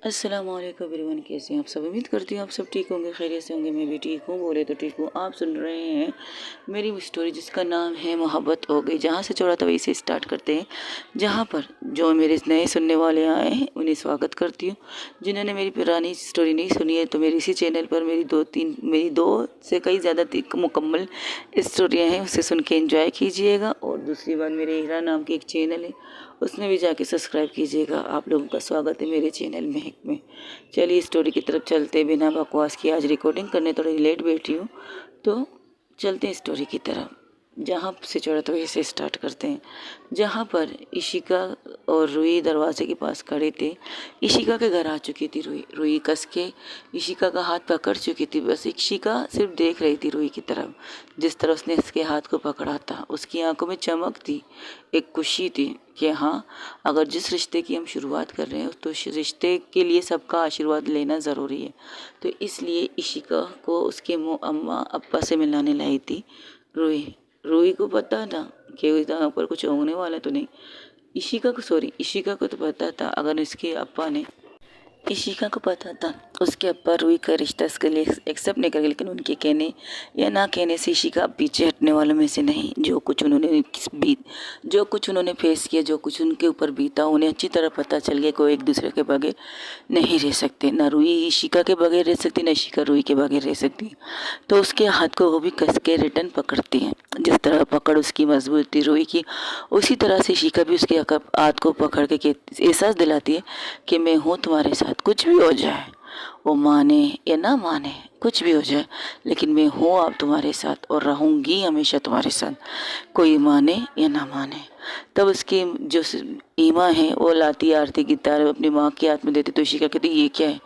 अस्सलामुअलैकुम एवरीवन, कैसे हैं आप सब। उम्मीद करती हूँ आप सब ठीक होंगे, खैरियत से होंगे। मैं भी ठीक हूँ, बोले तो ठीक हूँ। आप सुन रहे हैं मेरी स्टोरी जिसका नाम है मोहब्बत हो गई। जहाँ से छोड़ा था वहीं से स्टार्ट करते हैं। जहाँ पर जो मेरे नए सुनने वाले आए हैं उन्हें स्वागत करती हूँ। जिन्होंने मेरी पुरानी स्टोरी नहीं सुनी है तो मेरे इसी चैनल पर मेरी दो से कई ज़्यादा मुकम्मल स्टोरियाँ हैं, उसे सुन के एंजॉय कीजिएगा। और दूसरी बात, मेरे हीरा नाम की एक चैनल है, उसमें भी जाके सब्सक्राइब कीजिएगा। आप लोगों का स्वागत है मेरे चैनल में। चलिए स्टोरी की तरफ चलते, बिना बकवास की। आज रिकॉर्डिंग करने थोड़ी लेट बैठी हूँ तो चलते हैं स्टोरी की तरफ। जहाँ से छोड़ा तो वैसे स्टार्ट करते हैं। जहाँ पर इशिका और रुई दरवाजे के पास खड़े थे। इशिका के घर आ चुकी थी रुई कस के इशिका का हाथ पकड़ चुकी थी। बस इशिका सिर्फ देख रही थी रुई की तरफ। जिस तरह उसने इसके हाथ को पकड़ा था, उसकी आंखों में चमक थी, एक खुशी थी कि हाँ, अगर जिस रिश्ते की हम शुरुआत कर रहे हैं तो उस रिश्ते के लिए सबका आशीर्वाद लेना ज़रूरी है। तो इसलिए इशिका को उसके अम्मा अप्पा से मिलाने लाई थी रुई। रूही को पता था कि यहाँ पर कुछ होने वाला तो नहीं। इशिका को तो पता था, अगर इसके अप्पा ने इशिका को पता था उसके अब्बा रूही का रिश्ता इसके लिए एक्सेप्ट नहीं करेंगे, लेकिन उनके कहने या ना कहने से इशिका पीछे हटने वालों में से नहीं। जो कुछ उन्होंने फेस किया, जो कुछ उनके ऊपर बीता, उन्हें अच्छी तरह पता चल गया कि वो एक दूसरे के बगैर नहीं रह सकते। ना रूही इशिका के बगैर रह सकती, ना इशिका रूही के बगैर रह सकती। तो उसके हाथ को वो भी कस के रिटर्न पकड़ती है। जिस तरह पकड़ उसकी मजबूत थी रूही की, उसी तरह से इशिका भी उसके हाथ को पकड़ के एहसास दिलाती है कि मैं हूँ तुम्हारे साथ, कुछ भी हो जाए, वो माने या ना माने, कुछ भी हो जाए, लेकिन मैं हूँ अब तुम्हारे साथ और रहूँगी हमेशा तुम्हारे साथ, कोई माने या ना माने। तब उसकी जो ईमा है वो लाती आरती की तार अपनी माँ के हाथ में देती। तो इशिका कहती ये क्या है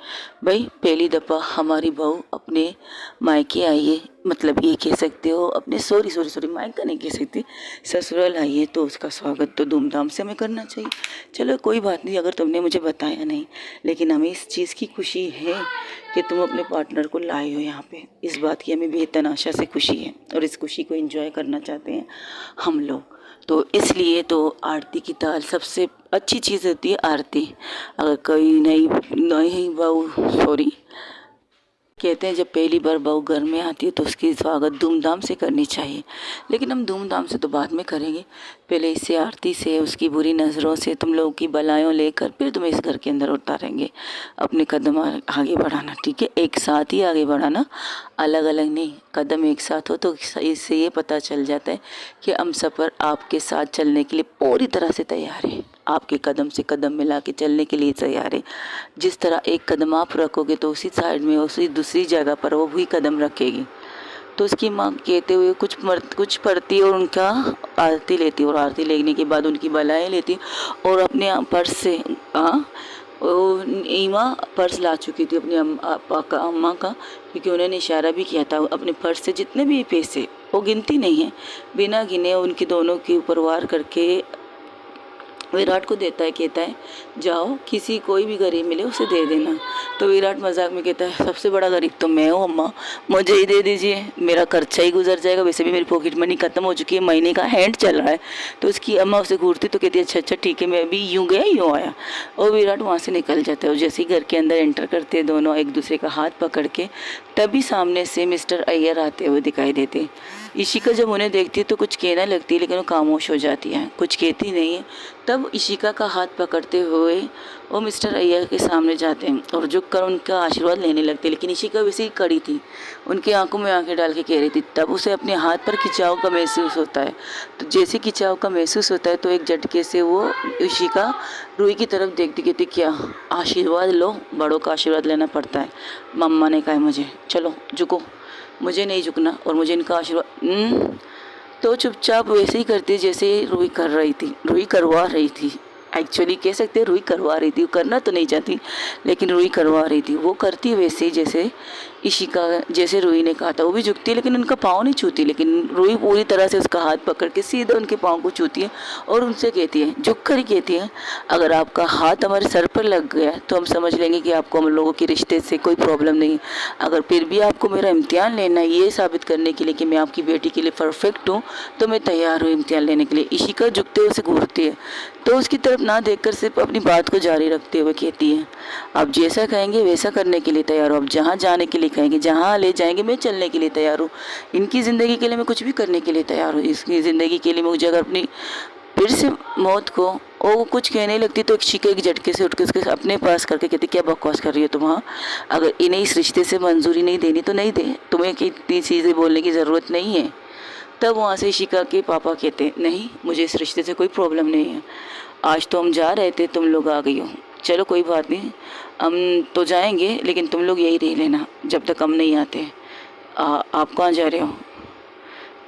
भाई, पहली दफ़ा हमारी बहू अपने मायके आई है, मतलब ये कह सकते हो अपने सॉरी मायका नहीं कह सकती, ससुराल आई है, तो उसका स्वागत तो धूमधाम से हमें करना चाहिए। चलो कोई बात नहीं, अगर तुमने मुझे बताया नहीं, लेकिन हमें इस चीज़ की खुशी है कि तुम अपने पार्टनर को लाए हो यहाँ पे। इस बात की हमें बेतनाशा से खुशी है और इस खुशी को एंजॉय करना चाहते हैं हम लोग। तो इसलिए तो आरती की ताल सबसे अच्छी चीज़ होती है, आरती। अगर कोई नई बहू कहते हैं जब पहली बार बहू घर में आती है तो उसकी स्वागत धूमधाम से करनी चाहिए, लेकिन हम धूमधाम से तो बाद में करेंगे। पहले इससे आरती से, उसकी बुरी नज़रों से, तुम लोगों की बलायों लेकर फिर तुम्हें इस घर के अंदर उतारेंगे। अपने कदम आगे बढ़ाना, ठीक है, एक साथ ही आगे बढ़ाना, अलग अलग नहीं। कदम एक साथ हो तो इससे ये पता चल जाता है कि हम सफ़र आपके साथ चलने के लिए पूरी तरह से तैयार है, आपके कदम से कदम मिला के चलने के लिए तैयार है। जिस तरह एक कदम आप रखोगे तो उसी साइड में, उसी दूसरी जगह पर वो भी कदम रखेगी। तो उसकी माँ कहते हुए कुछ पढ़ती और उनका आरती लेती, और आरती लेने के बाद उनकी बलाएँ लेती और अपने पर्स से ईमा पर्स ला चुकी थी अपनी अम्मा का, क्योंकि उन्होंने इशारा भी किया था अपने पर्स से जितने भी पैसे, वो गिनती नहीं है, बिना गिने उनके दोनों के ऊपर वार करके विराट को देता है। कहता है जाओ, किसी कोई भी गरीब मिले उसे दे देना। तो विराट मजाक में कहता है सबसे बड़ा गरीब तो मैं हूँ अम्मा, मुझे ही दे दीजिए, मेरा खर्चा ही गुजर जाएगा, वैसे भी मेरी पॉकेट मनी ख़त्म हो चुकी है, महीने का हैंड चल रहा है। तो उसकी अम्मा उसे घूरती तो कहती है अच्छा ठीक है, मैं भी यूँ गया यूँ आया। और विराट वहाँ से निकल जाता है। और जैसे ही घर के अंदर एंटर करते हैं दोनों एक दूसरे का हाथ पकड़ के, तभी सामने से मिस्टर अय्यर आते हुए दिखाई देते। इशिका जब उन्हें देखती है तो कुछ कहना लगती है, लेकिन वो खामोश हो जाती है, कुछ कहती नहीं है। तब इशिका का हाथ पकड़ते हुए वो मिस्टर अय्यर के सामने जाते हैं और झुक कर उनका आशीर्वाद लेने लगते हैं। लेकिन इशिका वैसे ही खड़ी थी, उनकी आंखों में आंखें डाल के कह रही थी। तब उसे अपने हाथ पर खिंचाव का महसूस होता है। तो जैसे खिंचाव का महसूस होता है तो एक झटके से वो इशिका रूही की तरफ देखती, कहती क्या आशीर्वाद लो, बड़ों का आशीर्वाद लेना पड़ता है, मम्मा ने कहा है मुझे, चलो झुको, मुझे नहीं झुकना और मुझे इनका आशीर्वाद। तो चुपचाप वैसे ही करती जैसे रूही करवा रही थी। एक्चुअली कह सकते हैं रूही करवा रही थी, वो करना तो नहीं चाहती, लेकिन रूही करवा रही थी। वो करती वैसे जैसे इशिका जैसे रूही ने कहा था वो भी झुकती है, लेकिन उनका पाँव नहीं छूती, लेकिन रूही पूरी तरह से उसका हाथ पकड़ के सीधा उनके पाँव को छूती है और उनसे कहती है, झुक कर ही कहती है, अगर आपका हाथ हमारे सर पर लग गया तो हम समझ लेंगे कि आपको हम लोगों के रिश्ते से कोई प्रॉब्लम नहीं है। अगर फिर भी आपको मेरा इम्तिहान लेना है ये साबित करने के लिए कि मैं आपकी बेटी के लिए परफेक्ट हूँ, तो मैं तैयार हूँ इम्तिहान लेने के लिए। इशिका झुकते हुए उसे घूरती है तो उसकी तरफ ना देखकर सिर्फ अपनी बात को जारी रखते हुए कहती है, आप जैसा कहेंगे वैसा करने के लिए तैयार हूँ, आप जहाँ जाने के लिए कहेंगे, जहाँ ले जाएंगे मैं चलने के लिए तैयार हूँ। इनकी ज़िंदगी के लिए मैं कुछ भी करने के लिए तैयार हूँ। इसकी ज़िंदगी के लिए मुझे अगर अपनी फिर से मौत को और वो कुछ कहने लगती तो इशिका एक झटके से उठ के उसके अपने पास करके कहती, क्या बकवास कर रही हो तुम? हाँ, अगर इन्हें इस रिश्ते से मंजूरी नहीं देनी तो नहीं दे, तुम्हें कितनी चीज़ें बोलने की ज़रूरत नहीं है। तब वहाँ से इशिका के पापा कहते, नहीं मुझे इस रिश्ते से कोई प्रॉब्लम नहीं है, आज तो हम जा रहे थे, तुम लोग आ गई हो, चलो कोई बात नहीं, हम तो जाएंगे लेकिन तुम लोग यही रह लेना जब तक हम नहीं आते। आप कहाँ जा रहे हो?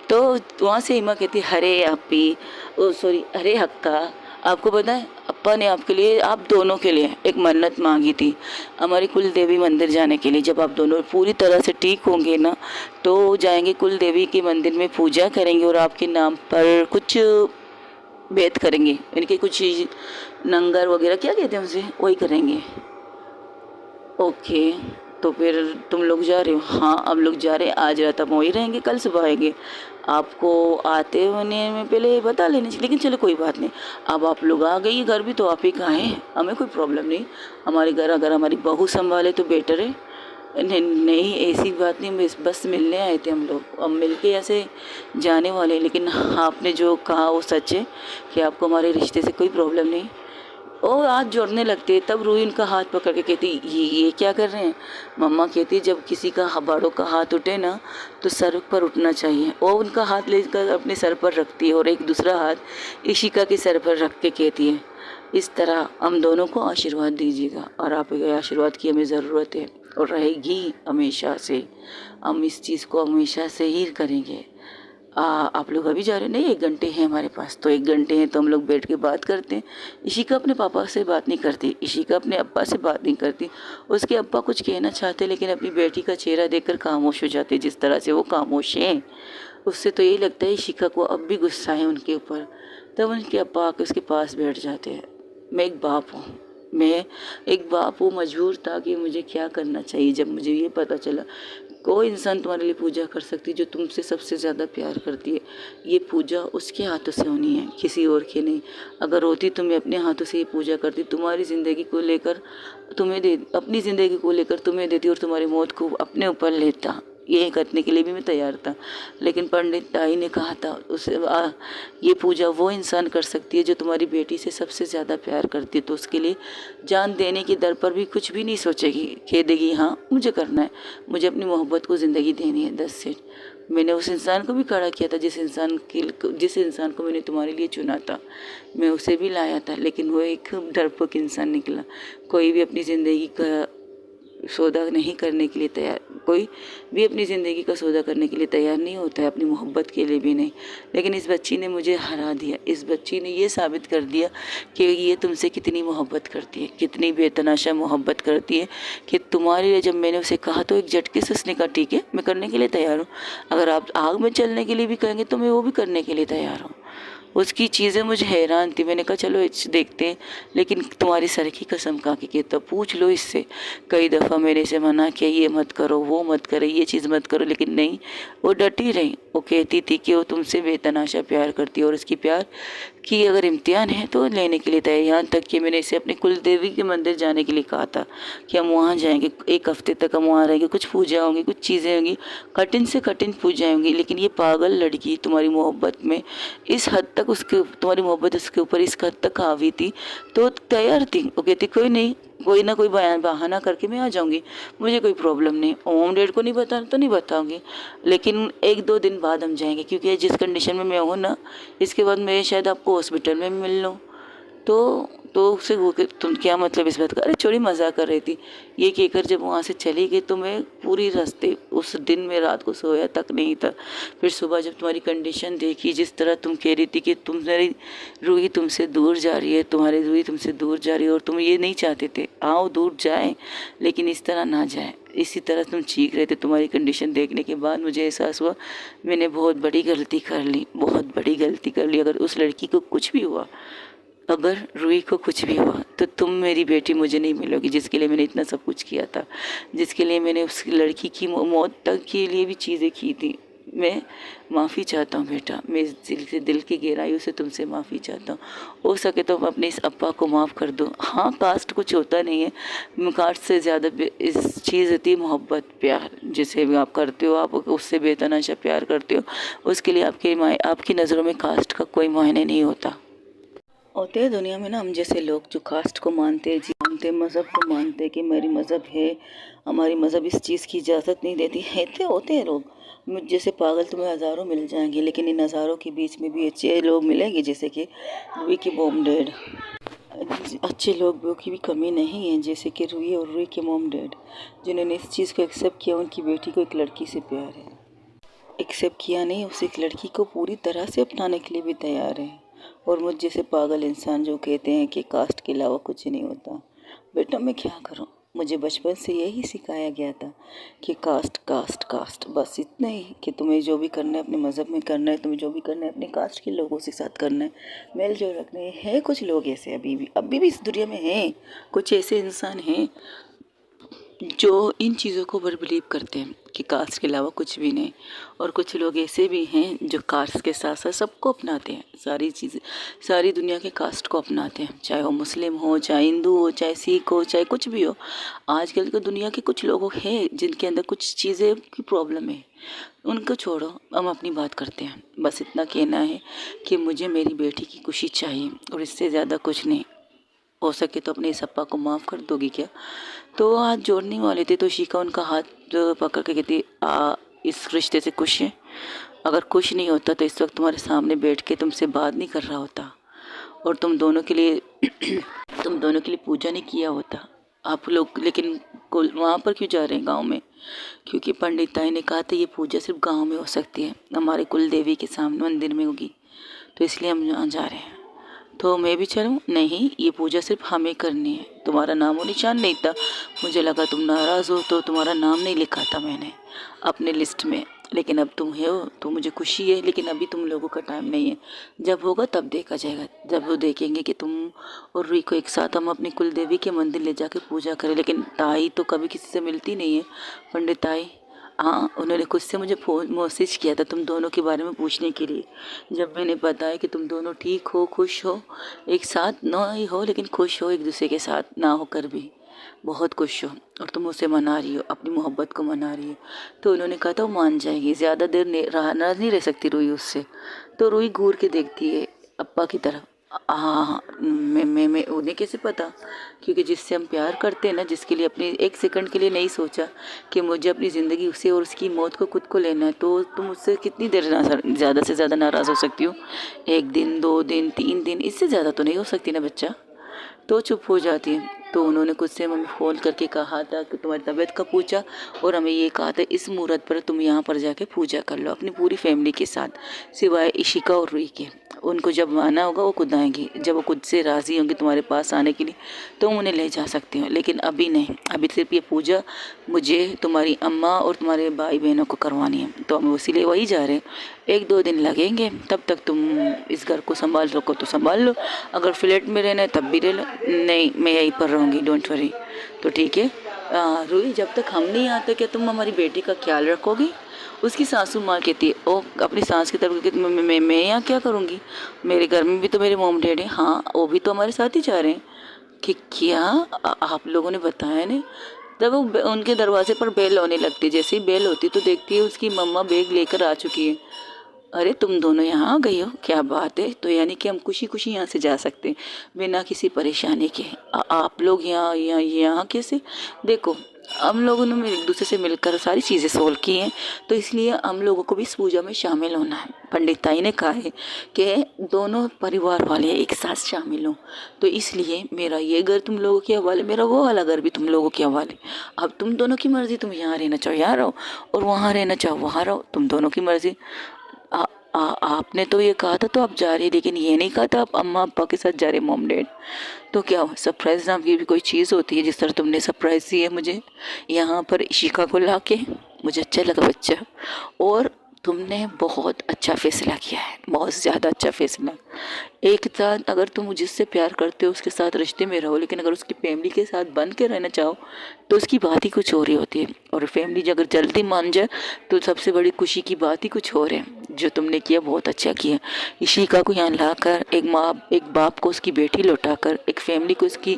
तो वहाँ से हिमा कहती, अरे आपी ओ सॉरी अरे हक्का, आपको पता है अप्पा ने आपके लिए, आप दोनों के लिए एक मन्नत मांगी थी हमारी कुल देवी मंदिर जाने के लिए। जब आप दोनों पूरी तरह से ठीक होंगे ना तो जाएंगे कुल देवी के मंदिर में, पूजा करेंगे और आपके नाम पर कुछ बेत करेंगे, इनके कुछ नंगर वगैरह क्या कहते हैं उसे, वही करेंगे। ओके, तो फिर तुम लोग जा रहे हो? हाँ हम लोग जा रहे हैं, आज रात हम वहीं रहेंगे, कल सुबह आएंगे। आपको आते होने में पहले बता लेनी चाहिए, लेकिन चलो कोई बात नहीं, अब आप लोग आ गई, घर भी तो आप ही का है, हमें कोई प्रॉब्लम नहीं। हमारे घर अगर हमारी बहू संभाले तो बेटर है। नहीं नहीं ऐसी बात नहीं, बस मिलने आए थे हम लोग, अब मिल के ऐसे जाने वाले। लेकिन आपने जो कहा वो सच है कि आपको हमारे रिश्ते से कोई प्रॉब्लम नहीं। और हाथ जोड़ने लगते, तब रूही उनका हाथ पकड़ के कहती, ये क्या कर रहे हैं? मम्मा कहती, जब किसी का बड़ों का हाथ उठे ना तो सर पर उठना चाहिए। और उनका हाथ लेकर अपने सर पर रखती है और एक दूसरा हाथ इशिका के सर पर रख के कहती है, इस तरह हम दोनों को आशीर्वाद दीजिएगा और आपके आशीर्वाद की हमें ज़रूरत है और रहेगी हमेशा से, हम इस चीज़ को हमेशा से ही करेंगे। आप लोग अभी जा रहे हैं? नहीं 1 घंटे हैं हमारे पास। तो 1 घंटे हैं तो हम लोग बैठ के बात करते हैं। इशिका अपने पापा से बात नहीं करती, इशिका अपने अब्बा से बात नहीं करती। उसके अब्बा कुछ कहना चाहते लेकिन अपनी बेटी का चेहरा देखकर खामोश हो जाते, जिस तरह से वो खामोश हैं उससे तो यही लगता है इशिका को अब भी गुस्सा है उनके ऊपर। तब उनके अब्बा आके उसके पास बैठ जाते हैं। मैं एक बाप हूँ, मजबूर था कि मुझे क्या करना चाहिए। जब मुझे ये पता चला कोई इंसान तुम्हारे लिए पूजा कर सकती है जो तुमसे सबसे ज़्यादा प्यार करती है, ये पूजा उसके हाथों से होनी है, किसी और के नहीं। अगर होती तो मैं अपने हाथों से ये पूजा करती, तुम्हारी ज़िंदगी को लेकर अपनी ज़िंदगी को लेकर तुम्हें देती और तुम्हारी मौत को अपने ऊपर लेता। ये करने के लिए भी मैं तैयार था, लेकिन पंडित ताई ने कहा था ये पूजा वो इंसान कर सकती है जो तुम्हारी बेटी से सबसे ज़्यादा प्यार करती है, तो उसके लिए जान देने की दर पर भी कुछ भी नहीं सोचेगी, कह देगी हाँ मुझे करना है, मुझे अपनी मोहब्बत को ज़िंदगी देनी है। 10 से मैंने उस इंसान को भी खड़ा किया था जिस इंसान को मैंने तुम्हारे लिए चुना था, मैं उसे भी लाया था, लेकिन वो एक डरपोक इंसान निकला। कोई भी अपनी ज़िंदगी का सौदा नहीं करने के लिए तैयार, कोई भी अपनी ज़िंदगी का सौदा करने के लिए तैयार नहीं होता है, अपनी मोहब्बत के लिए भी नहीं। लेकिन इस बच्ची ने मुझे हरा दिया, इस बच्ची ने ये साबित कर दिया कि ये तुमसे कितनी मोहब्बत करती है, कितनी बेतनाशा मोहब्बत करती है कि तुम्हारे लिए जब मैंने उसे कहा तो एक झटके से उसने कहा ठीक है मैं करने के लिए तैयार हूँ, अगर आप आग में चलने के लिए भी कहेंगे तो मैं वो भी करने के लिए तैयार हूँ। उसकी चीज़ें मुझे हैरान थी। मैंने कहा चलो देखते हैं, लेकिन तुम्हारी सर की कसम खा के कहता पूछ लो इससे। कई दफ़ा मैंने इसे मना किया ये मत करो वो मत करो ये चीज़ मत करो, लेकिन नहीं, वो डटी रही। वो कहती थी कि वो तुमसे बेतनाशा प्यार करती है और उसकी प्यार की अगर इम्तिहान है तो लेने के लिए तैयार। यहाँ तक कि मैंने इसे अपने कुल देवी के मंदिर जाने के लिए कहा था कि हम वहाँ जाएंगे, 1 हफ्ते तक हम वहाँ रहेंगे, कुछ पूजा होंगी, कुछ चीज़ें होंगी, कठिन से कठिन पूजा होंगी। लेकिन ये पागल लड़की तुम्हारी मोहब्बत में इस हद तक तुम्हारी मोहब्बत उसके ऊपर इस हद तक हावी थी तो तैयार थी। वो कहती कोई नहीं, कोई ना कोई बहाना करके मैं आ जाऊंगी, मुझे कोई प्रॉब्लम नहीं, होम डेट को नहीं बताना तो नहीं बताऊंगी, लेकिन 1-2 दिन बाद हम जाएंगे, क्योंकि जिस कंडीशन में मैं हूँ ना इसके बाद मैं शायद आपको हॉस्पिटल में मिल लूँ। तो उससे वो तुम क्या मतलब इस बात का, अरे छोड़ी मजाक कर रही थी, ये कहकर जब वहाँ से चली गई तो मैं पूरी रास्ते उस दिन में रात को सोया तक नहीं था। फिर सुबह जब तुम्हारी कंडीशन देखी, जिस तरह तुम कह रही थी कि तुम्हारी रूही तुमसे दूर जा रही है, तुम्हारी रूही तुमसे दूर जा रही है, और तुम ये नहीं चाहते थे आओ दूर जाए, लेकिन इस तरह ना जाए, इसी तरह तुम चीख रहे थे। तुम्हारी कंडीशन देखने के बाद मुझे एहसास हुआ मैंने बहुत बड़ी गलती कर ली, बहुत बड़ी गलती कर ली। अगर उस लड़की को कुछ भी हुआ, अगर रूही को कुछ भी हुआ, तो तुम मेरी बेटी मुझे नहीं मिलोगी, जिसके लिए मैंने इतना सब कुछ किया था, जिसके लिए मैंने उस लड़की की मौत तक के लिए भी चीज़ें की थी। मैं माफ़ी चाहता हूँ बेटा, मैं दिल की गहराइयों से तुमसे माफ़ी चाहता हूँ। हो सके तो अपने इस अप्पा को माफ़ कर दो। हाँ, कास्ट कुछ होता नहीं है, कास्ट से ज़्यादा इस चीज़ होती है मोहब्बत, प्यार, जिसे भी आप करते हो, आप उससे बेतनाशा प्यार करते हो, उसके लिए आपकी नज़रों में कास्ट का कोई मायने नहीं होता। होते हैं दुनिया में ना हम जैसे लोग जो कास्ट को मानते हैं, मानते मज़हब को मानते हैं कि मेरी मज़हब है, हमारी मज़हब इस चीज़ की इजाज़त नहीं देती है, तो होते हैं लोग मुझ जैसे पागल तुम्हें हज़ारों मिल जाएंगे, लेकिन इन हज़ारों के बीच में भी अच्छे लोग मिलेंगे, जैसे कि रूही की मॉम डैड। अच्छे लोगों की भी कमी नहीं है, जैसे कि रूही और रूही के मॉम डैड, जिन्होंने इस चीज़ को एक्सेप्ट किया उनकी बेटी को एक लड़की से प्यार है, एक्सेप्ट किया नहीं, उस एक लड़की को पूरी तरह से अपनाने के लिए भी तैयार है। और मुझ जैसे पागल इंसान जो कहते हैं कि कास्ट के अलावा कुछ नहीं होता। बेटा मैं क्या करूं, मुझे बचपन से यही सिखाया गया था कि कास्ट कास्ट कास्ट, बस इतना ही कि तुम्हें जो भी करना है अपने मज़हब में करना है, तुम्हें जो भी करना है अपने कास्ट के लोगों के साथ करना है, मेल जोल रखने हैं। कुछ लोग ऐसे अभी भी इस दुनिया में हैं, कुछ ऐसे इंसान हैं जो इन चीज़ों को बिलीव करते हैं कि कास्ट के अलावा कुछ भी नहीं, और कुछ लोग ऐसे भी हैं जो कास्ट के साथ साथ सबको अपनाते हैं, सारी चीज़ें, सारी दुनिया के कास्ट को अपनाते हैं, चाहे वो मुस्लिम हो, चाहे हिंदू हो, चाहे सिख हो, चाहे कुछ भी हो। आजकल की दुनिया के कुछ लोग हैं जिनके अंदर कुछ चीज़ें की प्रॉब्लम है, उनको छोड़ो, हम अपनी बात करते हैं। बस इतना कहना है कि मुझे मेरी बेटी की खुशी चाहिए और इससे ज़्यादा कुछ नहीं। हो सके तो अपने इस अप्पा को माफ़ कर दोगी क्या? तो वो हाथ जोड़ने वाले थे तो शिका उनका हाथ पकड़ के कहती, इस रिश्ते से खुश है? अगर खुश नहीं होता तो इस वक्त तुम्हारे सामने बैठ के तुमसे बात नहीं कर रहा होता, और तुम दोनों के लिए तुम दोनों के लिए पूजा नहीं किया होता आप लोग। लेकिन वहाँ पर क्यों जा रहे हैं गांव में? क्योंकि पंडित ताई ने कहा था ये पूजा सिर्फ गांव में हो सकती है, हमारे कुल देवी के सामने मंदिर में होगी, तो इसलिए हम यहाँ जा रहे हैं। तो मैं भी चलूँ? नहीं, ये पूजा सिर्फ हमें करनी है, तुम्हारा नामो निशान नहीं था। मुझे लगा तुम नाराज़ हो तो तुम्हारा नाम नहीं लिखा था मैंने अपने लिस्ट में, लेकिन अब तुम हो तो मुझे खुशी है, लेकिन अभी तुम लोगों का टाइम नहीं है। जब होगा तब देखा जाएगा, जब वो देखेंगे कि तुम और रूही को एक साथ हम अपनी कुल देवी के मंदिर ले जाकर पूजा करें। लेकिन ताई तो कभी किसी से मिलती नहीं है, पंडित ताई। हाँ, उन्होंने खुद से मुझे फ़ोन मैसेज किया था तुम दोनों के बारे में पूछने के लिए। जब मैंने बताया कि तुम दोनों ठीक हो, खुश हो, एक साथ ना ही हो लेकिन खुश हो, एक दूसरे के साथ ना होकर भी बहुत खुश हो, और तुम उसे मना रही हो, अपनी मोहब्बत को मना रही हो, तो उन्होंने कहा था वो मान जाएगी, ज़्यादा देर नाराज़ नहीं रह सकती रूही उससे। तो रूही घूर के देखती है अप्पा की तरफ। हाँ, मैं उन्हें कैसे पता? क्योंकि जिससे हम प्यार करते हैं ना, जिसके लिए अपने एक सेकंड के लिए नहीं सोचा कि मुझे अपनी ज़िंदगी उसे और उसकी मौत को खुद को लेना है, तो तुम उससे कितनी देर ज़्यादा से ज़्यादा नाराज़ हो सकती हो? 1 दिन, 2 दिन, 3 दिन, इससे ज़्यादा तो नहीं हो सकती ना बच्चा। तो चुप हो जाती है। तो उन्होंने खुद से हमें फ़ोन करके कहा था कि तुम्हारी तबीयत का पूछा, और हमें ये कहा था इस मुहूर्त पर तुम यहाँ पर जाके पूजा कर लो अपनी पूरी फैमिली के साथ, सिवाय इशिका और रूही के। उनको जब आना होगा वो खुद आएंगी, जब वो खुद से राज़ी होंगी तुम्हारे पास आने के लिए तो उन्हें ले जा सकती हो, लेकिन अभी नहीं। अभी सिर्फ ये पूजा मुझे, तुम्हारी अम्मा और तुम्हारे भाई बहनों को करवानी है, तो हम इसीलिए वही जा रहे हैं। 1-2 दिन लगेंगे, तब तक तुम इस घर को संभाल रखो तो संभाल लो, अगर फ्लैट में रहना है तब भी रह लो। नहीं, मैं यहीं पर रहूँगी, डोंट वरी। तो ठीक है रूही, जब तक हम नहीं आते क्या तुम हमारी बेटी का ख्याल रखोगी? उसकी सासू माँ कहती है, ओ अपनी सास की तरफ कहती, मैं यहाँ क्या करूँगी, मेरे घर में भी तो मेरे मॉम डैड हैं। हाँ, वो भी तो हमारे साथ ही जा रहे हैं। कि क्या आप लोगों ने बताया नहीं? तब वो उनके दरवाजे पर बेल होने लगती है, जैसे ही बेल होती तो देखती है उसकी मम्मा बैग लेकर आ चुकी है। अरे तुम दोनों यहाँ आ गई हो, क्या बात है। तो यानी कि हम खुशी खुशी यहाँ से जा सकते हैं बिना किसी परेशानी के। आप लोग यहाँ कैसे। देखो, हम लोगों ने एक दूसरे से मिलकर सारी चीज़ें सोल्व की हैं, तो इसलिए हम लोगों को भी इस पूजा में शामिल होना है। पंडित ताई ने कहा है कि दोनों परिवार वाले एक साथ शामिल हों, तो इसलिए मेरा ये घर तुम लोगों के हवाले, मेरा वो वाला घर भी तुम लोगों के हवाले। अब तुम दोनों की मर्ज़ी, तुम यहाँ रहना चाहो यहाँ रहो, और वहाँ रहना चाहो वहाँ रहो, तुम दोनों की मर्ज़ी। आपने तो ये कहा था तो आप जा रहे, लेकिन ये नहीं कहा था आप अम्मा अब्बा के साथ जा रहे, मॉम डैड। तो क्या सरप्राइज नाम की भी कोई चीज़ होती है, जिस तरह तुमने सरप्राइज दी है मुझे यहाँ पर इशिका को ला के। मुझे अच्छा लगा बच्चा, और तुमने बहुत अच्छा फैसला किया है, बहुत ज़्यादा अच्छा फैसला। एक साथ अगर तुम जिससे प्यार करते हो उसके साथ रिश्ते में रहो, लेकिन अगर उसकी फैमिली के साथ बन के रहना चाहो तो उसकी बात ही कुछ हो रही होती है। और फैमिली अगर जल्दी मान जाए तो सबसे बड़ी खुशी की बात ही कुछ और है। जो तुमने किया बहुत अच्छा किया। इशिका को यहाँ लाकर एक बाप को उसकी बेटी लौटाकर, एक फैमिली को उसकी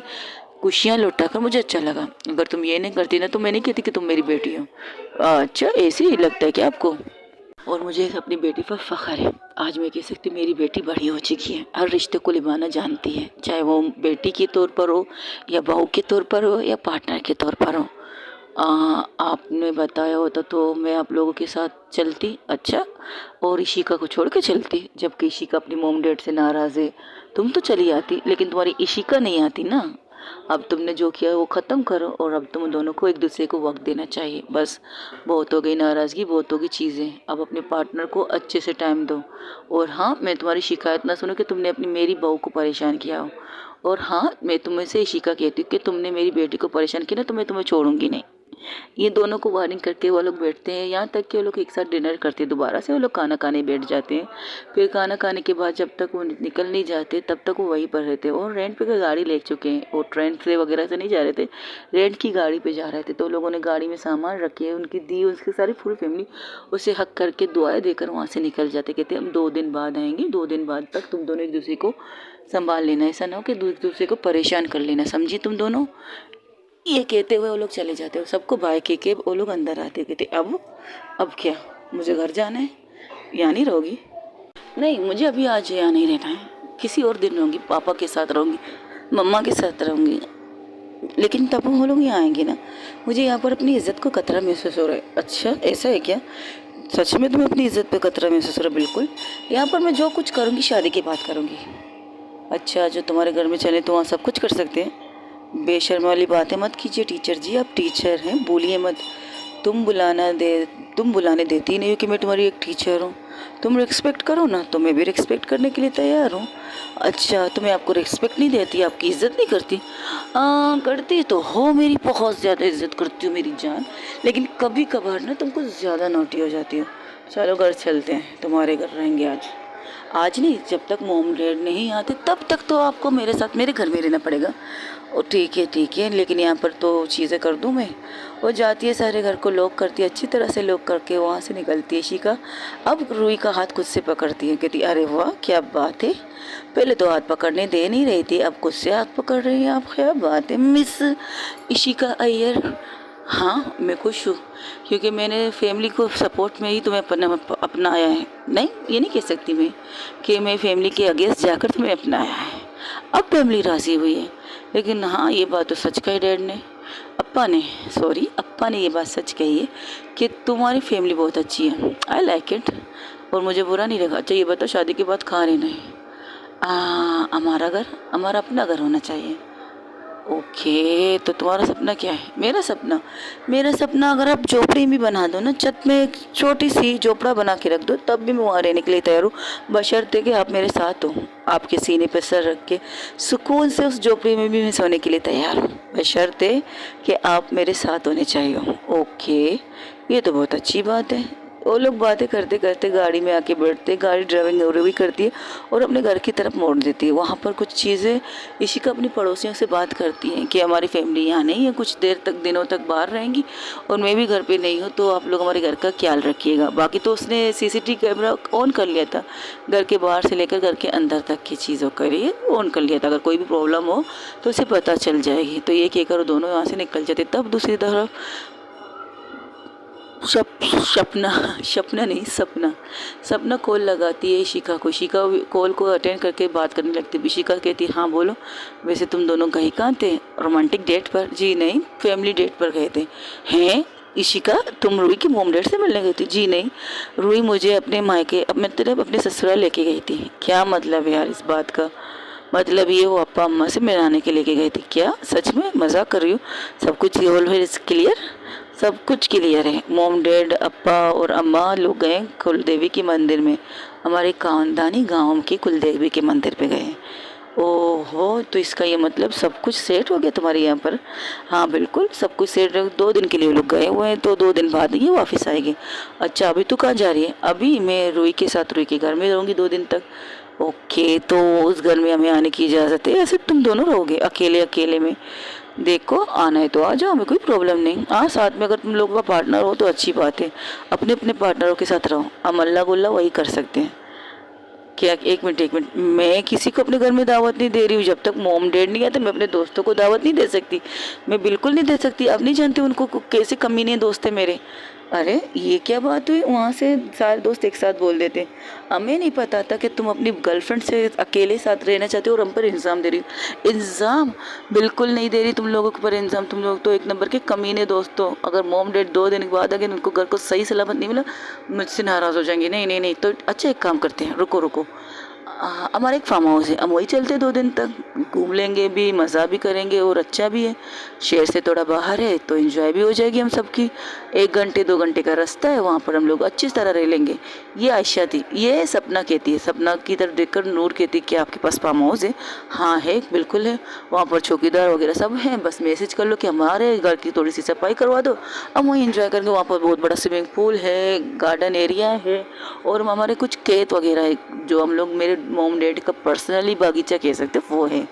खुशियाँ लौटाकर मुझे अच्छा लगा। अगर तुम ये नहीं करती ना तो मैं नहीं कहती कि तुम मेरी बेटी हो। अच्छा, ऐसे ही लगता है क्या आपको। और मुझे अपनी बेटी पर फ़ख्र है। आज मैं कह सकती मेरी बेटी बड़ी हो चुकी है, हर रिश्ते को निभाना जानती है, चाहे वो बेटी के तौर पर हो या बहू के तौर पर हो या पार्टनर के तौर पर हो। आपने बताया होता तो मैं आप लोगों के साथ चलती। अच्छा, और इशिका को छोड़ के चलती, जबकि इशिका अपनी मॉम डैड से नाराज़ है। तुम तो चली आती, लेकिन तुम्हारी इशिका नहीं आती ना। अब तुमने जो किया वो ख़त्म करो, और अब तुम दोनों को एक दूसरे को वक्त देना चाहिए। बस बहुत हो गई नाराज़गी, बहुत हो गई चीज़ें। अब अपने पार्टनर को अच्छे से टाइम दो। और हाँ, मैं तुम्हारी शिकायत ना सुनूं कि तुमने अपनी मेरी बहू को परेशान किया हो। और हाँ, मैं तुम्हें से इशिका कहती हूँ कि तुमने मेरी बेटी को परेशान किया ना, तो मैं तुम्हें छोड़ूंगी नहीं। ये दोनों को वार्निंग करके वो लोग बैठते हैं, यहाँ तक कि वो लोग एक साथ डिनर करते हैं। दोबारा से वो लोग खाना खाने बैठ जाते हैं। फिर खाना खाने के बाद जब तक वो निकल नहीं जाते तब तक वो वहीं पर रहते हैं। और रेंट पे गाड़ी ले चुके हैं, वो ट्रेन से वगैरह से नहीं जा रहे थे, रेंट की गाड़ी पे जा रहे थे। तो लोगों ने गाड़ी में सामान रखे, उनकी दी, उसकी सारी फुल फैमिली उसे हक करके दुआएं देकर वहाँ से निकल जाते। कहते हम 2 दिन बाद आएंगे, 2 दिन बाद तक तुम दोनों एक दूसरे को संभाल लेना, ऐसा ना हो कि एक दूसरे को परेशान कर लेना, समझी तुम दोनों। ये कहते हुए वो लोग चले जाते हो, सबको बाय के वो लोग अंदर आते। कहते अब क्या, मुझे घर जाना है, यहाँ नहीं रहोगी। नहीं, मुझे अभी आज यहाँ नहीं रहना है, किसी और दिन रहूँगी, पापा के साथ रहूँगी, मम्मा के साथ रहूँगी। लेकिन तब वो लोग यहाँ आएंगे ना, मुझे यहाँ पर अपनी इज्जत को खतरा महसूस हो रहा है। अच्छा, ऐसा है क्या, सच में तुम्हें अपनी इज्जत पे खतरा महसूस हो रहा है। बिल्कुल, यहाँ पर मैं जो कुछ करूँगी शादी के बाद करूँगी। अच्छा, जो तुम्हारे घर में चले तो वहाँ सब कुछ कर सकते हैं। बेशर्म वाली बातें मत कीजिए टीचर जी, आप टीचर हैं, बोलिए मत। तुम बुलाने देती ही नहीं हो कि मैं तुम्हारी एक टीचर हूँ। तुम रिस्पेक्ट करो ना, तो मैं भी रिस्पेक्ट करने के लिए तैयार हूँ। अच्छा, तुम्हें आपको रिस्पेक्ट नहीं देती, आपकी इज्जत नहीं करती। करती तो हो, मेरी बहुत ज़्यादा इज्जत करती हो मेरी जान, लेकिन कभी कभार ना तुम कुछ ज़्यादा नोटी हो जाती हो। चलो घर चलते हैं, तुम्हारे घर रहेंगे आज नहीं, जब तक मॉम डैड नहीं आते तब तक तो आपको मेरे साथ मेरे घर में रहना पड़ेगा। और ठीक है, लेकिन यहाँ पर तो चीज़ें कर दूँ मैं। वो जाती है, सारे घर को लॉक करती है, अच्छी तरह से लॉक करके वहाँ से निकलती है इशिका। अब रूही का हाथ खुद से पकड़ती है, कहती अरे वाह क्या बात है, पहले तो हाथ पकड़ने दे नहीं रही थी, अब खुद से हाथ पकड़ रही है आप, क्या बात है मिस इशिका अय्यर। हाँ, मैं खुश हूँ, क्योंकि मैंने फैमिली को सपोर्ट में ही तुम्हें अपनाया है। नहीं, ये नहीं कह सकती मैं कि मैं फैमिली के अगेंस्ट जाकर तुम्हें अपनाया है। अब फैमिली राज़ी हुई है। लेकिन हाँ, ये बात तो सच कही डैड ने, अप्पा ने ये बात सच कही है कि तुम्हारी फैमिली बहुत अच्छी है। आई लाइक इट, और मुझे बुरा नहीं लगा। अच्छा, ये बताओ शादी के बाद कहाँ रहना है। हमारा अपना घर होना चाहिए। ओके, तो तुम्हारा सपना क्या है। मेरा सपना अगर आप झोपड़ी भी बना दो ना, छत में एक छोटी सी झोपड़ा बना के रख दो, तब भी मैं वहाँ रहने के लिए तैयार हूँ, बशर्ते कि आप मेरे साथ हो। आपके सीने पे सर रख के सुकून से उस झोपड़ी में भी मैं सोने के लिए तैयार हूँ, बशर्ते कि आप मेरे साथ होने चाहिए। ओके, ये तो बहुत अच्छी बात है। वो लोग बातें करते करते गाड़ी में आके बैठते, गाड़ी ड्राइविंग भी करती है और अपने घर की तरफ मोड़ देती है। वहाँ पर कुछ चीज़ें इशिका अपनी पड़ोसियों से बात करती हैं कि हमारी फैमिली यहाँ नहीं है, कुछ देर तक दिनों तक बाहर रहेंगी और मैं भी घर पे नहीं हूँ, तो आप लोग हमारे घर का ख्याल रखिएगा। बाकी तो उसने सीसीटीवी कैमरा ऑन कर लिया था, घर के बाहर से लेकर घर के अंदर तक की चीज़ों के लिए ऑन कर लिया था, अगर कोई भी प्रॉब्लम हो तो उसे पता चल जाएगी। तो ये कहकर दोनों यहाँ से निकल जाते। तब दूसरी तरफ सपना सपना नहीं सपना। सपना कॉल लगाती है इशिका को। इशिका कॉल को अटेंड करके बात करने लगती है। इशिका कहती है हाँ बोलो, वैसे तुम दोनों कहीं कहाँ थे? रोमांटिक डेट पर? जी नहीं, फैमिली डेट पर गए थे। हैं इशिका, तुम रूही की मोम डैड से मिलने गई थी? जी नहीं, रूही मुझे अपने मायके मतलब अपने ससुराल लेके गई थी। क्या मतलब है यार इस बात का? मतलब ये वो अप्पा अम्मा से मिलाने के लेके गए थे क्या? सच में मजाक कर रही हो? सब कुछ क्लियर? सब कुछ क्लियर है। मॉम डैड अप्पा और अम्मा लोग गए कुलदेवी के मंदिर में। हमारे खानदानी गांव की कुलदेवी के मंदिर पे गए। ओहो, तो इसका ये मतलब सब कुछ सेट हो गया तुम्हारे यहाँ पर? हाँ बिल्कुल सब कुछ सेट। 2 दिन के लिए वो लोग गए हुए हैं, तो 2 दिन बाद ये वापस आएंगे। अच्छा अभी तू कहाँ जा रही है? अभी मैं रूही के साथ रूही के घर में रहूँगी 2 दिन तक। ओके, तो उस घर में हमें आने की इजाज़त है? ऐसे तुम दोनों रहोगे अकेले अकेले में? देखो आना है तो आ जाओ, हमें कोई प्रॉब्लम नहीं। हाँ साथ में अगर तुम लोगों का पार्टनर हो तो अच्छी बात है, अपने अपने पार्टनरों के साथ रहो। हम अल्लाह गुल्ला वही कर सकते हैं। क्या? एक मिनट, मैं किसी को अपने घर में दावत नहीं दे रही हूँ। जब तक मॉम डैड नहीं आते मैं अपने दोस्तों को दावत नहीं दे सकती। मैं बिल्कुल नहीं दे सकती। आप नहीं जानते उनको कैसे कमीने दोस्त है मेरे। अरे ये क्या बात हुई? वहाँ से सारे दोस्त एक साथ बोल देते। हमें नहीं पता था कि तुम अपनी गर्लफ्रेंड से अकेले साथ रहना चाहते हो और हम पर इल्ज़ाम दे रही हो। इल्ज़ाम बिल्कुल नहीं दे रही तुम लोगों के पर इल्ज़ाम। तुम लोग तो एक नंबर के कमीने दोस्त हो। अगर मॉम डैड 2 दिन के बाद अगर उनको घर को सही सलामत नहीं मिला, मुझसे नाराज़ हो जाएंगे। नहीं नहीं नहीं, तो अच्छा एक काम करते हैं, रुको रुको, हमारा एक फार्म हाउस है, हम वही चलते 2 दिन तक, घूम लेंगे भी, मज़ा भी करेंगे और अच्छा भी है। शहर से थोड़ा बाहर है तो एंजॉय भी हो जाएगी हम सबकी। 1 घंटे 2 घंटे का रास्ता है, वहाँ पर हम लोग अच्छी तरह रह लेंगे। ये आयशा थी, ये सपना कहती है। सपना की तरफ देखकर नूर कहती है कि आपके पास फार्म हाउस है? हाँ है, बिल्कुल है। वहाँ पर चौकीदार वगैरह सब हैं, बस मैसेज कर लो कि हमारे घर की थोड़ी सी सफाई करवा दो, हम वहीं एंजॉय करेंगे। वहाँ पर बहुत बड़ा स्विमिंग पूल है, गार्डन एरिया है और हमारे कुछ खेत वगैरह है जो हम लोग, मेरे मॉम डैड का पर्सनली बागीचा कह सकते हो वो है।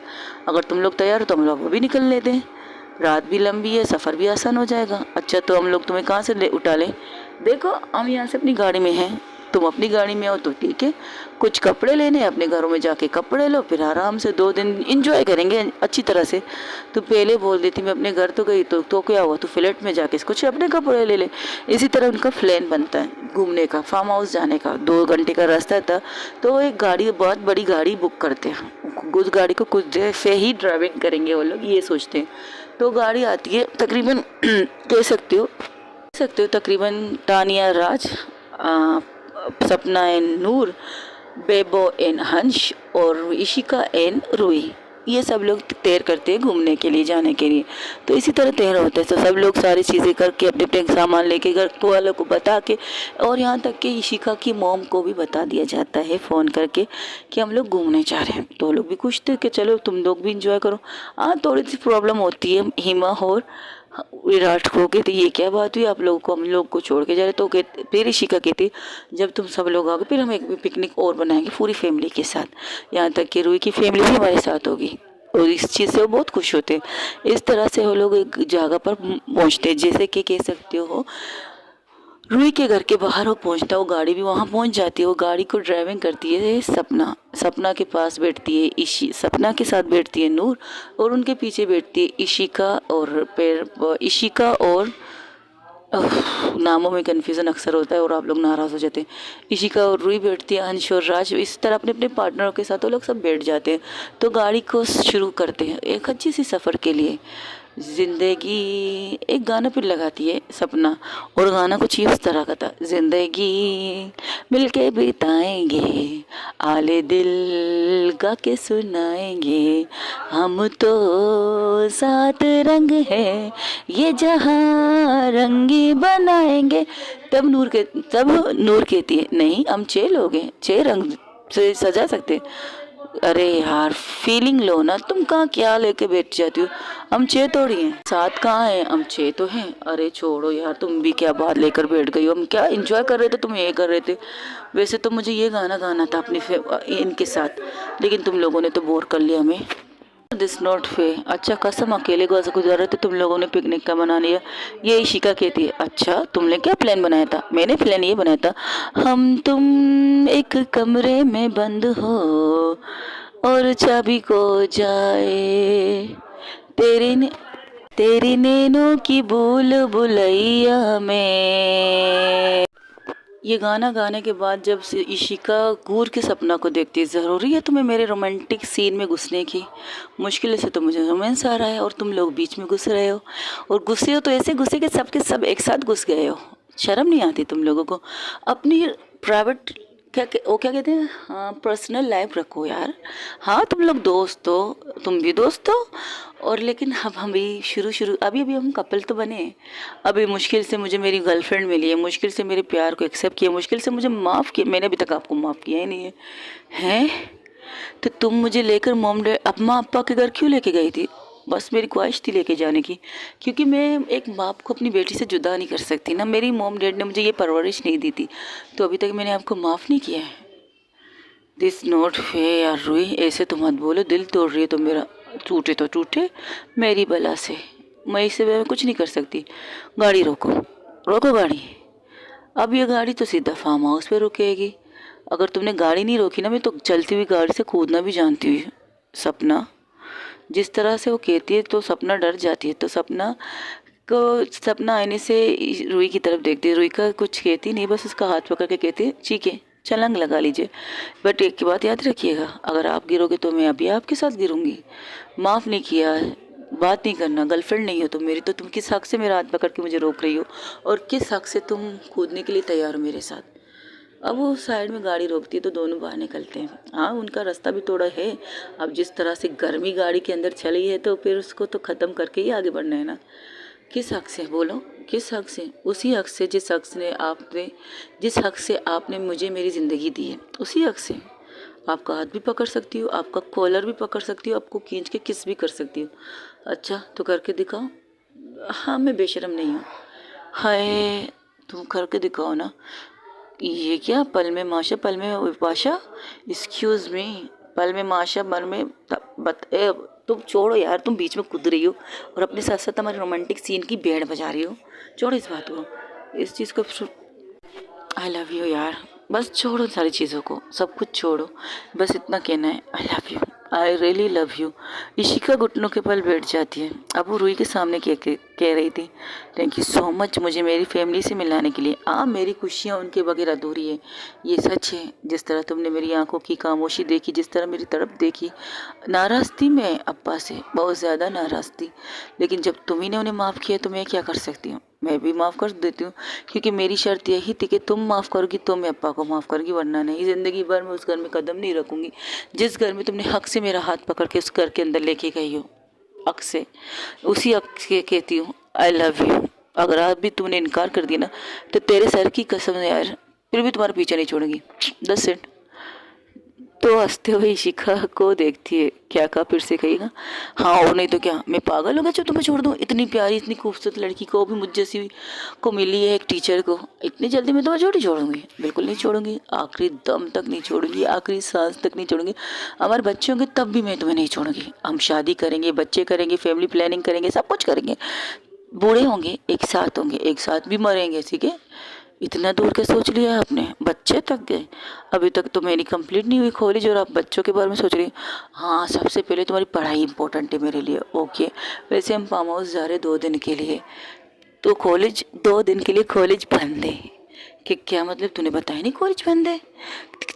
अगर तुम लोग तैयार हो तो हम लोग वो भी निकल लेते हैं। रात भी लंबी है, सफ़र भी आसान हो जाएगा। अच्छा तो हम लोग तुम्हें कहाँ से ले उठा लें? देखो हम यहाँ से अपनी गाड़ी में हैं, तुम अपनी गाड़ी में हो तो ठीक है। कुछ कपड़े लेने हैं, अपने घरों में जाके कपड़े लो, फिर आराम से 2 दिन इंजॉय करेंगे अच्छी तरह से। तो पहले बोल देती मैं अपने घर तो गई, तो क्या हुआ, तो फ्लैट में जाके कुछ अपने कपड़े ले ले। इसी तरह उनका प्लान बनता है घूमने का, फार्म हाउस जाने का। 2 घंटे का रास्ता था तो एक गाड़ी, बहुत बड़ी गाड़ी बुक करते हैं। उस गाड़ी को कुछ देर से ही ड्राइविंग करेंगे वो लोग, ये सोचते हैं। तो गाड़ी आती है तकरीबन कह सकते हो तकरीबन तानिया राज, सपना एन नूर, बेबो एन हंस और इशिका एन रूही, ये सब लोग तैर करते हैं घूमने के लिए, जाने के लिए। तो इसी तरह तैर होता है। तो सब लोग सारी चीज़ें करके अपने अपने सामान लेके घर वालों को बता के, और यहाँ तक कि इशिका की मॉम को भी बता दिया जाता है फ़ोन करके कि हम लोग घूमने जा रहे हैं। तो लोग भी खुश थे कि चलो तुम लोग भी इंजॉय करो। हाँ थोड़ी सी प्रॉब्लम होती है हिमा और विराट को, कहते ये क्या बात हुई, आप लोगों को हम लोग को छोड़ के जा रहे? तो कहते, फिर इशिका कहती जब तुम सब लोग आओगे फिर हम एक पिकनिक और बनाएंगे पूरी फैमिली के साथ, यहाँ तक कि रूही की फैमिली भी हमारे साथ होगी। और इस चीज़ से वो बहुत खुश होते हैं। इस तरह से वो लोग एक जगह पर पहुँचते हैं, जैसे कि कह सकते हो रूही के घर के बाहर वो पहुंचता, वो गाड़ी भी वहां पहुंच जाती है। वो गाड़ी को ड्राइविंग करती है सपना। सपना के पास बैठती है सपना के साथ बैठती है नूर, और उनके पीछे बैठती है इशिका। और फिर इशिका और नामों में कन्फ्यूज़न अक्सर होता है और आप लोग नाराज़ हो जाते हैं। इशिका और रूही बैठती है, अंश और राज इस तरह अपने अपने पार्टनरों के साथ वो लोग सब बैठ जाते हैं। तो गाड़ी को शुरू करते हैं एक अच्छी सी सफ़र के लिए। जिंदगी, एक गाना फिर लगाती है सपना, और गाना कुछ इस तरह का था, जिंदगी मिलके बिताएंगे, आले दिल गा के सुनाएंगे, हम तो 7 रंग है, ये जहां रंगी बनाएंगे। तब नूर कहती है नहीं हम 6 लोग हैं, 6 रंग से सजा सकते। अरे यार फीलिंग लो ना, तुम कहाँ क्या लेके बैठ जाती हो? हम 6 थोड़ी हैं, 7 कहाँ हैं, हम 6 तो हैं। अरे छोड़ो यार, तुम भी क्या बात लेकर बैठ गई हो? हम क्या एंजॉय कर रहे थे, तुम ये कर रहे थे। वैसे तो मुझे ये गाना गाना था अपनी इनके साथ, लेकिन तुम लोगों ने तो बोर कर लिया हमें। दिस नॉट फे। अच्छा कसम अकेले गुजार रहे थे तुम लोगों ने पिकनिक का बना लिया, ये इशिका कहती है। अच्छा तुमने क्या प्लान बनाया था? मैंने प्लान ये बनाया था, हम तुम एक कमरे में बंद हो और चाबी को जाए तेरे ने तेरी नैनों की भूल भुलैया में। ये गाना गाने के बाद जब से इशिका घूर के सपना को देखती है, ज़रूरी है तुम्हें मेरे रोमांटिक सीन में घुसने की? मुश्किल से तो मुझे रोमांस आ रहा है और तुम लोग बीच में घुस रहे हो, और घुसे हो तो ऐसे घुसे कि सबके सब एक साथ घुस गए हो। शर्म नहीं आती तुम लोगों को? अपनी प्राइवेट वो क्या कहते हैं, हाँ, पर्सनल लाइफ रखो यार। हाँ, तुम लोग दोस्त हो, तुम भी दोस्त हो, और लेकिन अब हम भी शुरू अभी अभी हम कपल तो बने हैं। अभी मुश्किल से मुझे मेरी गर्लफ्रेंड मिली है, मुश्किल से मेरे प्यार को एक्सेप्ट किया, मुश्किल से मुझे माफ़ किया। मैंने अभी तक आपको माफ़ किया ही नहीं है। हैं? तो तुम मुझे लेकर मॉम डैड अम्मा अप्पा के घर क्यों लेके गई थी? बस मेरी ख्वाहिश थी लेके जाने की, क्योंकि मैं एक बाप को अपनी बेटी से जुदा नहीं कर सकती ना। मेरी मॉम डैड ने मुझे ये परवरिश नहीं दी थी, तो अभी तक मैंने आपको माफ़ नहीं किया है। दिस नॉट फेयर यार रुई, ऐसे तो मत बोलो। दिल तोड़ रही है तो मेरा, टूटे तो टूटे मेरी बला से, मैं इससे मैं कुछ नहीं कर सकती। गाड़ी रोको, रोको गाड़ी। अब ये गाड़ी तो सीधा फार्म हाउस पे रुकेगी। अगर तुमने गाड़ी नहीं रोकी ना, मैं तो चलती हुई गाड़ी से कूदना भी जानती हूँ। सपना जिस तरह से वो कहती है तो सपना डर जाती है, तो सपना आईने से रुई की तरफ देखती है। रुई का कुछ कहती नहीं, बस उसका हाथ पकड़ के कहती है ठीक है छलांग लगा लीजिए, बट एक की बात याद रखिएगा, अगर आप गिरोगे तो मैं अभी आपके साथ गिरूंगी। माफ़ नहीं किया है, बात नहीं करना, गर्लफ्रेंड नहीं हो तुम मेरी, तो तुम किस हक से मेरा हाथ पकड़ के मुझे रोक रही हो, और किस हक से तुम कूदने के लिए तैयार हो मेरे साथ? अब वो साइड में गाड़ी रोकती है तो दोनों बाहर निकलते हैं। हाँ, उनका रास्ता भी थोड़ा है। अब जिस तरह से गर्मी गाड़ी के अंदर चली है तो फिर उसको तो ख़त्म करके ही आगे बढ़ना है ना। किस हक से बोलो, किस हक से? उसी हक से जिस हक से आपने मुझे मेरी ज़िंदगी दी है, उसी हक से। आपका हाथ भी पकड़ सकती हूँ, आपका कॉलर भी पकड़ सकती हूँ, आपको खींच के किस भी कर सकती हूँ। अच्छा तो करके दिखाओ। हाँ, मैं बेशरम नहीं हूँ। हाय, तुम करके दिखाओ ना। ये क्या, पल में माशा पल में विपाशा? एक्सक्यूज़ मी, पल में माशा पल में तुम छोड़ो यार, तुम बीच में कूद रही हो और अपने साथ साथ हमारे रोमांटिक सीन की बैंड बजा रही हो। छोड़ो इस बात को, इस चीज़ को। आई लव यू यार, बस छोड़ो सारी चीज़ों को, सब कुछ छोड़ो, बस इतना कहना है I love you, I really love you. Ishika घुटनों के पल बैठ जाती है। अब वो रुई के सामने कह रही थी थैंक यू सो मच मुझे मेरी फैमिली से मिलाने के लिए। मेरी खुशियाँ उनके बगैर अधूरी है, ये सच है। जिस तरह तुमने मेरी आंखों की खामोशी देखी, जिस तरह मेरी तरफ देखी, नाराज़ थी मैं अब्बा से, बहुत ज़्यादा नाराज़ थी, लेकिन जब तुम्ही ने उन्हें माफ़ किया तो मैं क्या कर सकती हूँ? मैं भी माफ़ कर देती हूँ, क्योंकि मेरी शर्त यही थी कि तुम माफ़ करोगी तो मैं अप्पा को माफ़ करूँगी, वरना नहीं। ज़िंदगी भर मैं उस घर में कदम नहीं रखूँगी जिस घर में तुमने हक से मेरा हाथ पकड़ के उस घर के अंदर लेके गई हो। हक से, उसी हक से कहती हूँ आई लव यू। अगर आज भी तुमने इनकार कर दिया ना, तो तेरे सर की कसम यार, फिर भी तुम्हारा पीछा नहीं छोड़ूंगी। 10 सेंट तो हंसते हुए इशिका को देखती है। क्या कहा, फिर से कहेगा? हाँ और नहीं तो क्या, मैं पागल हो गया जो तुम्हें छोड़ दूँ? इतनी प्यारी इतनी खूबसूरत लड़की को, भी मुझ जैसी को मिली है एक टीचर को, इतनी जल्दी मैं तुम्हें छोड़ूंगी? बिल्कुल नहीं छोड़ूंगी, आखिरी दम तक नहीं छोड़ूंगी, आखिरी सांस तक नहीं छोड़ूंगी। हमारे बच्चे होंगे तब भी मैं तुम्हें नहीं छोड़ूंगी। हम शादी करेंगे, बच्चे करेंगे, फैमिली प्लानिंग करेंगे, सब कुछ करेंगे, बूढ़े होंगे एक साथ भी मरेंगे, ठीक है? इतना दूर के सोच लिया आपने, बच्चे तक गए। अभी तक तो मेरी कंप्लीट नहीं हुई कॉलेज और आप बच्चों के बारे में सोच रही हैं। हाँ, सबसे पहले तुम्हारी पढ़ाई इंपॉर्टेंट है मेरे लिए, ओके। वैसे हम फार्म हाउस जा रहे 2 दिन के लिए, तो कॉलेज 2 दिन के लिए कॉलेज बंद है। कि क्या मतलब, तूने बताया नहीं कॉलेज बंद है?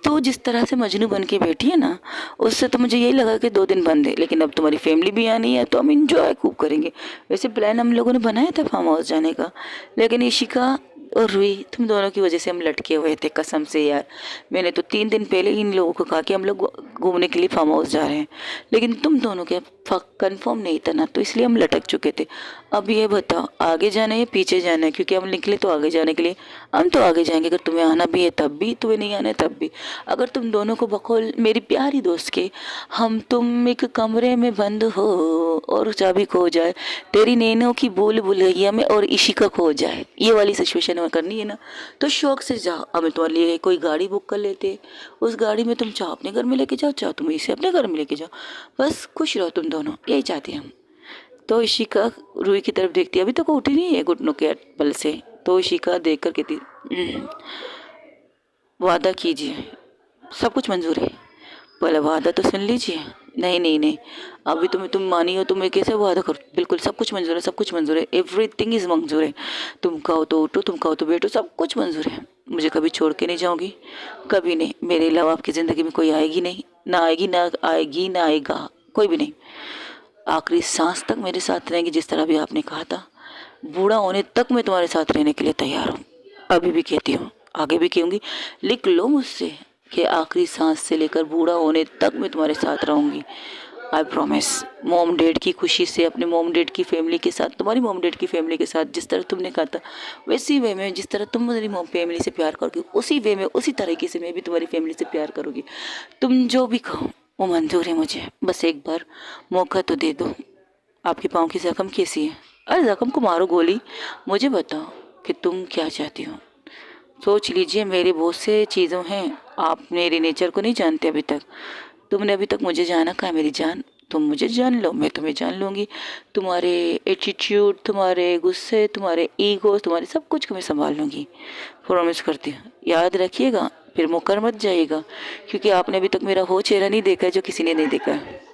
तो जिस तरह से मजनू बन के बैठी है ना, उससे तो मुझे यही लगा कि 2 दिन बंद है, लेकिन अब तुम्हारी फैमिली भी आनी है तो हम इंजॉय खूब करेंगे। वैसे प्लान हम लोगों ने बनाया था फार्म हाउस जाने का, लेकिन इशिका और रुई, तुम दोनों की वजह से हम लटके हुए थे, कसम से यार। मैंने तो 3 दिन पहले इन लोगों को कहा कि हम लोग घूमने के लिए फार्म हाउस जा रहे हैं, लेकिन तुम दोनों के कंफर्म नहीं था ना, तो इसलिए हम लटक चुके थे। अब ये बताओ आगे जाना है या पीछे जाना है? क्योंकि हम निकले तो आगे जाने के लिए, हम तो आगे जाएंगे। अगर तुम्हें आना भी है तब भी, तुम्हें नहीं आना है तब भी। अगर तुम दोनों को बकौल मेरी प्यारी दोस्त के, हम तुम एक कमरे में बंद हो और चाबी खो जाए, तेरी नैनों की भूल भुलैया में और इशिका खो जाए, ये वाली सिचुएशन में करनी है ना, तो शौक से जाओ। अब मैं तुम्हारे लिए कोई गाड़ी बुक कर लेते, उस गाड़ी में तुम चाहो अपने घर में लेके जाओ, चाहो तुम इसे अपने घर में लेके जाओ, बस खुश रहो तुम दोनों, यही चाहते हैं हम। तो इशिका रुई की तरफ देखती है, अभी तक वो उठी नहीं है घुटनों के बल से, तो इशिका देख कर कहती वादा कीजिए, सब कुछ मंजूर है, पहले वादा तो सुन लीजिए। नहीं नहीं नहीं, अभी तुम मानी हो तो मैं कैसे वादा करूँ? बिल्कुल सब कुछ मंजूर है, सब कुछ मंजूर है, एवरीथिंग इज़ मंजूर है। तुम कहो तो उठो, तुम कहो तो बैठो, सब कुछ मंजूर है। मुझे कभी छोड़ के नहीं जाओगी, कभी नहीं। मेरे अलावा आपकी ज़िंदगी में कोई आएगी नहीं, ना आएगी, ना आएगी, ना आएगा, कोई भी नहीं। आखिरी सांस तक मेरे साथ रहेंगी, जिस तरह भी आपने कहा था। बूढ़ा होने तक मैं तुम्हारे साथ रहने के लिए तैयार हूँ। अभी भी कहती हूँ, आगे भी कहूँगी। लिख लो मुझसे कि आखिरी सांस से लेकर बूढ़ा होने तक मैं तुम्हारे साथ रहूँगी। I promise. मॉम डैड की खुशी से, अपने मॉम डैड की फैमिली के साथ, तुम्हारी मॉम डैड की फैमिली के साथ, जिस तरह तुमने कहा था वैसी वे में, जिस तरह तुम मेरी मॉम फैमिली से प्यार करोगी, उसी वे में, उसी तरीके से मैं भी तुम्हारी फैमिली से प्यार करूँगी। तुम जो भी कहो वो मंजूर है मुझे। बस एक बार मौका तो दे दो। आपके पाँव की जख्म कैसी है? अरे जख्म को मारो गोली। मुझे बताओ कि तुम क्या चाहती हो। सोच लीजिए, मेरे बहुत से चीज़ों हैं। आप मेरे नेचर को नहीं जानते अभी तक। तुमने अभी तक मुझे जाना कहा मेरी जान। तुम मुझे जान लो, मैं तुम्हें जान लूँगी। तुम्हारे एटीट्यूड, तुम्हारे गुस्से, तुम्हारे ईगो, तुम्हारे सब कुछ को मैं संभाल लूँगी। प्रॉमिस करती हूँ। याद रखिएगा, फिर मुकर मत जाइएगा, क्योंकि आपने अभी तक मेरा वो चेहरा नहीं देखा है जो किसी ने नहीं देखा है।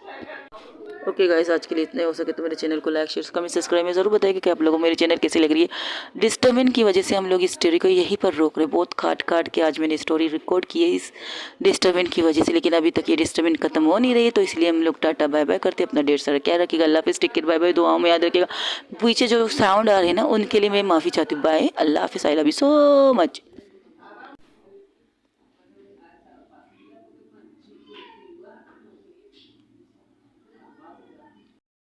ओके गाइस, आज के लिए इतना। हो सके तो मेरे चैनल को लाइक, शेयर, कमेंट, सब्सक्राइब में ज़रूर बताइए कि आप लोगों को मेरी चैनल कैसी लग रही है। डिस्टर्बेंस की वजह से हम लोग इस स्टोरी को यहीं पर रोक रहे, बहुत काट काट के आज मैंने स्टोरी रिकॉर्ड की है इस डिस्टर्बेंस की वजह से, लेकिन अभी तक ये डिस्टर्बेंस खत्म हो नहीं रही है, तो इसलिए हम लोग टाटा बाय बाय करते। अपना ढेर सारा क्या रखिएगा। अल्लाह हाफिज़, टेक केयर, बाय बाय। दुआओं में याद रखिएगा। पीछे जो साउंड आ रहे हैं ना, उनके लिए मैं माफ़ी चाहती हूँ। बाय, अल्लाह हाफिज़, I love you so much.